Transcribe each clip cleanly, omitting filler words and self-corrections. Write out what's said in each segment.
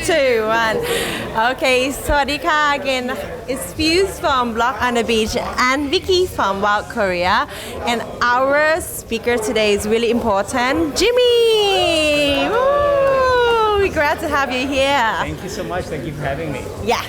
two, one. Okay, Sawadika again. It's Fuse from Blog on the Beach and Vicky from Wild Korea. And our speaker today is really important, Jimmy. Woo! We're glad to have you here. Thank you so much. Thank you for having me. Yes.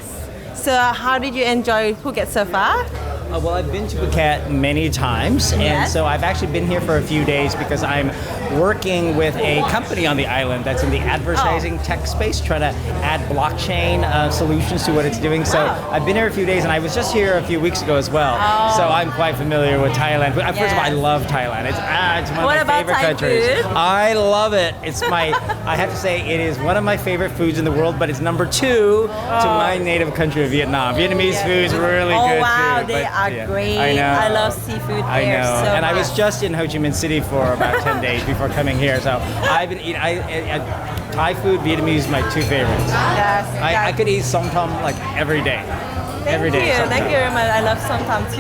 So how did you enjoy Phuket so far? Well, I've been to Phuket many times, and so I've actually been here for a few days because I'm working with a company on the island that's in the advertising tech space, trying to add blockchain solutions to what it's doing. So I've been here a few days, and I was just here a few weeks ago as well. So I'm quite familiar with Thailand. First of all, I love Thailand. It's one of my favorite countries. Food? I love it. It's I have to say, it is one of my favorite foods in the world, but it's number two to my native country of Vietnam. Vietnamese food is really good too. They are great. I know. I love seafood there. I know. So and much. I was just in Ho Chi Minh City for about 10 days before coming here. So I've been eating Thai food, Vietnamese, my two favorites. Yes. I could eat som tam like every day. Thank you very much. I love som tam too.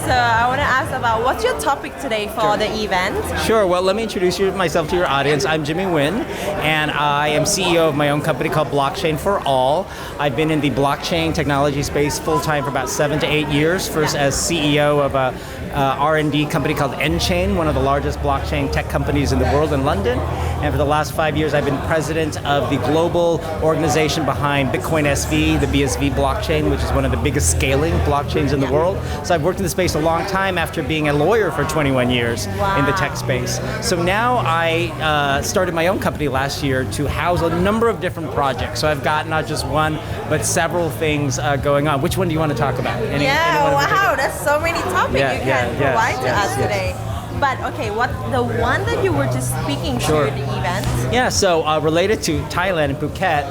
So I want to ask about what's your topic today for the event? Sure. Well, let me introduce myself to your audience. I'm Jimmy Nguyen, and I am CEO of my own company called Blockchain for All. I've been in the blockchain technology space full-time for about 7 to 8 years, first as CEO of a R&D company called N-Chain, one of the largest blockchain tech companies in the world in London. And for the last 5 years, I've been president of the global organization behind Bitcoin SV, the BSV blockchain, which is one of the biggest scaling blockchains in the world. So I've worked in the space a long time after being a lawyer for 21 years in the tech space. So now I started my own company last year to house a number of different projects. So I've got not just one, but several things going on. Which one do you want to talk about? Wow, that's so many topics you can provide to us today. But okay, what the one that you were just speaking to the event? Yeah, so related to Thailand and Phuket,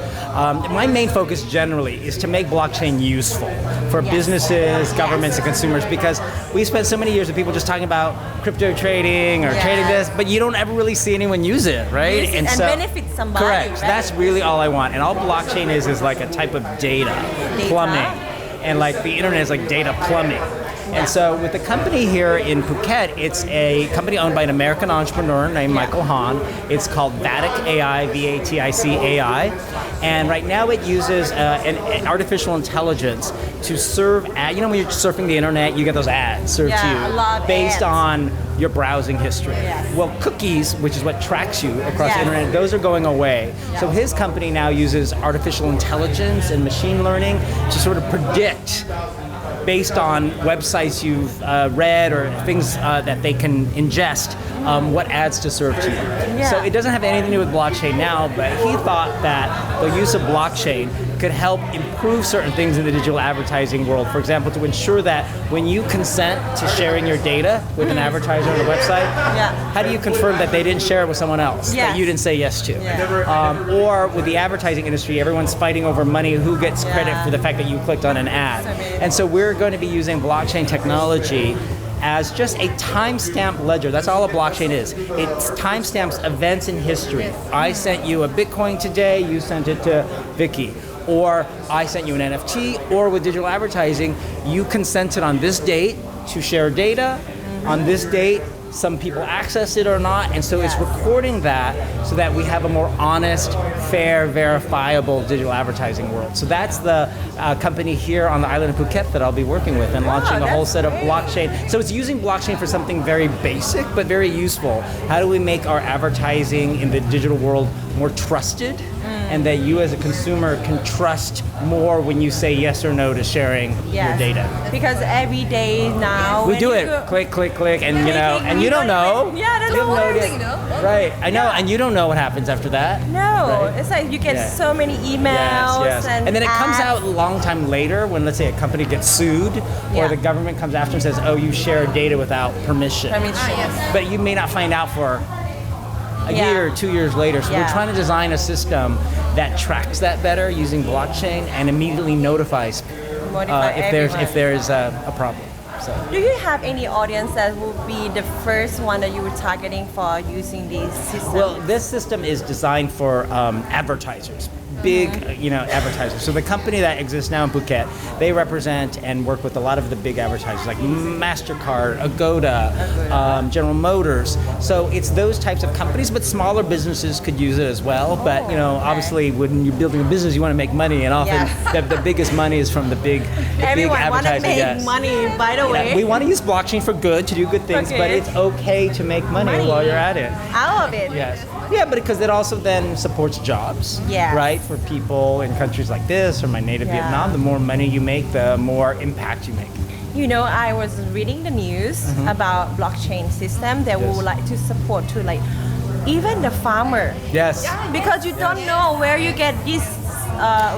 my main focus generally is to make blockchain useful for businesses, governments, and consumers, because we spent so many years with people just talking about crypto trading or trading this, but you don't ever really see anyone use it, right? And so, benefit somebody. Correct. Right? That's really all I want. And all blockchain is like a type of data plumbing. And like the internet is like data plumbing. And so with the company here in Phuket, it's a company owned by an American entrepreneur named Michael Han. It's called Vatic AI, VATIC AI. And right now it uses an artificial intelligence to serve when you're surfing the internet, you get those ads served to you based on your browsing history. Well, cookies, which is what tracks you across the internet, those are going away. So his company now uses artificial intelligence and machine learning to sort of predict, based on websites you've read or things that they can ingest, what ads to serve to you. So it doesn't have anything to do with blockchain now, but he thought that the use of blockchain could help improve certain things in the digital advertising world. For example, to ensure that when you consent to sharing your data with an advertiser on a website, how do you confirm that they didn't share it with someone else that you didn't say yes to? Or with the advertising industry, everyone's fighting over money, who gets credit for the fact that you clicked on an ad. And so we're going to be using blockchain technology as just a timestamp ledger. That's all a blockchain is. It timestamps events in history. I sent you a Bitcoin today, you sent it to Vicky. Or I sent you an NFT, or with digital advertising, you consented on this date to share data. On this date, some people access it or not, and so it's recording that so that we have a more honest, fair, verifiable digital advertising world. So that's the company here on the island of Phuket that I'll be working with and launching a whole set of blockchain. So it's using blockchain for something very basic but very useful. How do we make our advertising in the digital world more trusted, and that you as a consumer can trust more when you say yes or no to sharing your data? Because every day now we do it, click, click, click, and and you don't know. That's no Right, I know, and you don't know what happens after that. No, it's like you get so many emails and then it comes out a long time later when, let's say, a company gets sued or the government comes after and says, oh, you shared data without permission. But you may not find out for a year or 2 years later. So we're trying to design a system that tracks that better using blockchain and immediately notifies if there's a problem. So. Do you have any audience that would be the first one that you were targeting for using these systems? Well, this system is designed for advertisers. Big, advertisers. So the company that exists now in Phuket, they represent and work with a lot of the big advertisers like MasterCard, Agoda, General Motors. So it's those types of companies, but smaller businesses could use it as well. But obviously, when you're building a business, you want to make money, and often the biggest money is from the big Everyone want to advertising. make money. By the way, we want to use blockchain for good, to do good things, but it's okay to make money while you're at it. Out of it. Yes. Yeah, but because it also then supports jobs, right? For people in countries like this or my native Vietnam, the more money you make, the more impact you make. You know, I was reading the news about blockchain system that would like to support to like even the farmer. Yes. Because you don't know where you get this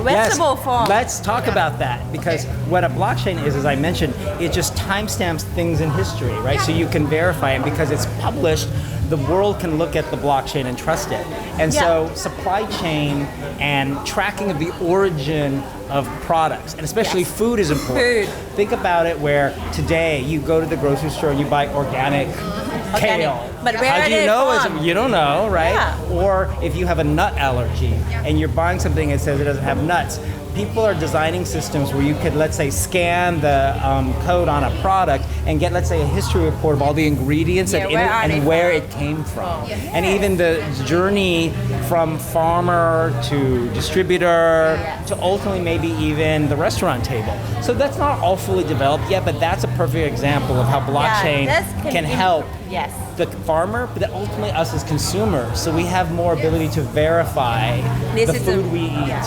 vegetable from. Let's talk about that, because what a blockchain is, as I mentioned, it just timestamps things in history, right? So you can verify it, because it's published, the world can look at the blockchain and trust it. And so supply chain and tracking of the origin of products, and especially food is important. Think about it, where today you go to the grocery store and you buy organic kale. But where How do you know? You don't know, right? Yeah. Or if you have a nut allergy and you're buying something that says it doesn't have nuts, people are designing systems where you could, let's say, scan the code on a product and get, let's say, a history report of all the ingredients and where it came from. And even the journey from farmer to distributor to ultimately maybe even the restaurant table. So that's not all fully developed yet, but that's a perfect example of how blockchain can help the farmer, but then ultimately us as consumers. So we have more ability to verify the food we eat.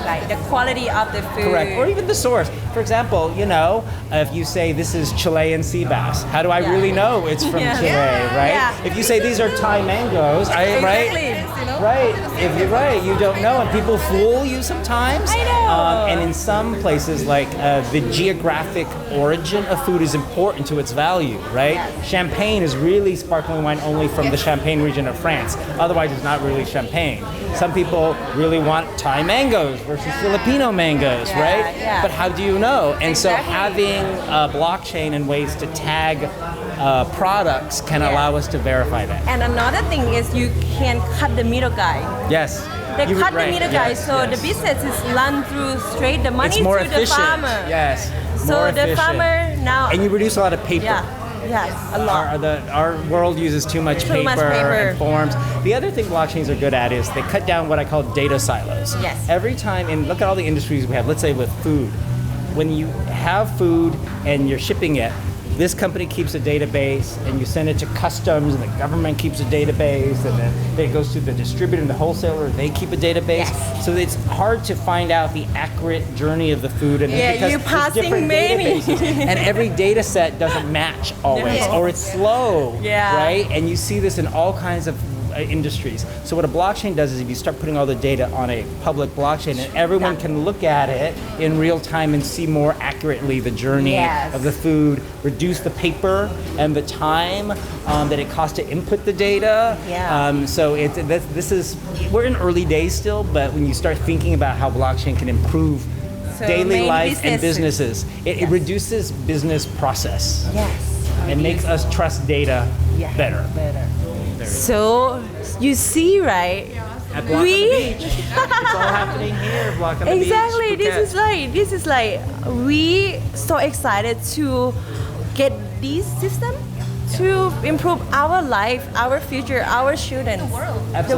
Like the quality of the food. Correct. Or even the source. For example, if you say this is Chilean sea bass, how do I really know it's from Chile, right? Yeah. If you say these are Thai mangoes, right? Right. If you're right, you don't know, and people fool you sometimes. I know. And in some places, like the geographic origin of food is important to its value, right? Champagne is really sparkling wine only from the Champagne region of France. Otherwise, it's not really champagne. Some people really want Thai mangoes versus Filipino mangoes, right? Yeah. But how do you know? And so having a blockchain and ways to tag products can allow us to verify that. And another thing is you can cut the middle guy. Yes. They cut the middle guy, so the business is run through straight the money to the farmer. Yes. So the farmer now. And you reduce a lot of paper. Yes, a lot. Our world uses too much paper and forms. The other thing blockchains are good at is they cut down what I call data silos. Yes. Every time, and look at all the industries we have, let's say with food. When you have food and you're shipping it, this company keeps a database, and you send it to customs, and the government keeps a database, and then it goes to the distributor and the wholesaler, they keep a database. So it's hard to find out the accurate journey of the food, and because you're there's different databases, and every data set doesn't match always, or it's slow, right? And you see this in all kinds of industries. So what a blockchain does is if you start putting all the data on a public blockchain, and everyone can look at it in real time and see more accurately the journey of the food, reduce the paper and the time that it costs to input the data. So we're in early days still, but when you start thinking about how blockchain can improve daily life and businesses, it reduces business process. It makes us trust data better. So you see, right? At Block on the Beach. It's all happening here, Block on the Beach. Exactly. This is like we so excited to get this system to improve our life, our future, our children, the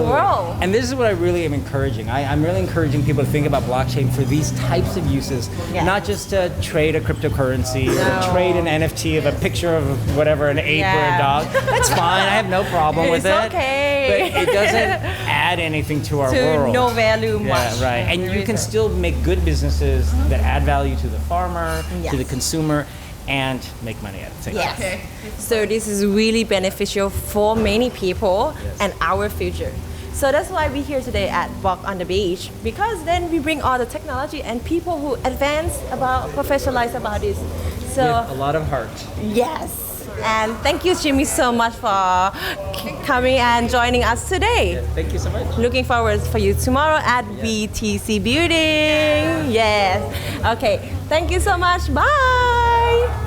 world. And this is what I really am encouraging. I'm really encouraging people to think about blockchain for these types of uses, not just to trade a cryptocurrency or trade an NFT of a picture of whatever, an ape or a dog. That's fine. I have no problem with it. It's okay. But it doesn't add anything to our world. No value much. Right. And you can still make good businesses that add value to the farmer, to the consumer, and make money at the same time. So this is really beneficial for many people and our future. So that's why we're here today at Walk on the Beach, because then we bring all the technology and people who advance about, professionalize about this. So with a lot of heart. Yes. And thank you, Jimmy, so much for coming and joining us today. Thank you so much. Looking forward for you tomorrow at BTC Building. Yes. Okay. Thank you so much. Bye.